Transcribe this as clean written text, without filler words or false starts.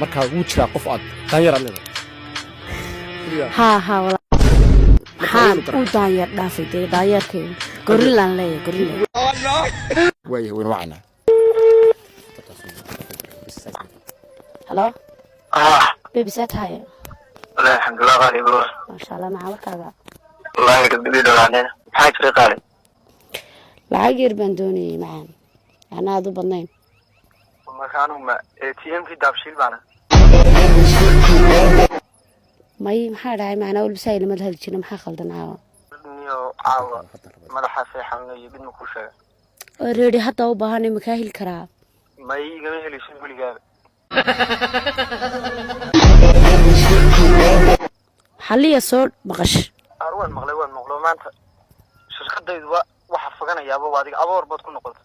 markaa wuu jiraa qof aad daanyar aad leedahay ها والله حان وداير دافي دي داير كي غوريلان ليه غوريلا وايه وين وعنا هلو بيبي سات هاي لا الحمد لله غالي بروح ما شاء الله مع وركاغا الله يقدر يدور علينا حاج في قالي العاقير بندوني معان أنا هذا بنين وما كانوا ما تي ام في دابشيل معنا ماي maxaa dhahay macna wal bisay lama hal jirin maxaa khaldan caawa niyo caawa madaxa fiican iyo bid ma ku sheegay reedi hadda u baahanay ma ka heli karaa may igama helayso wiligaaba xaliya soo maqash arwan maqlay waan maqlo maanta shirkadaydu waxa foganayaaba adiga aboor baad ku noqotay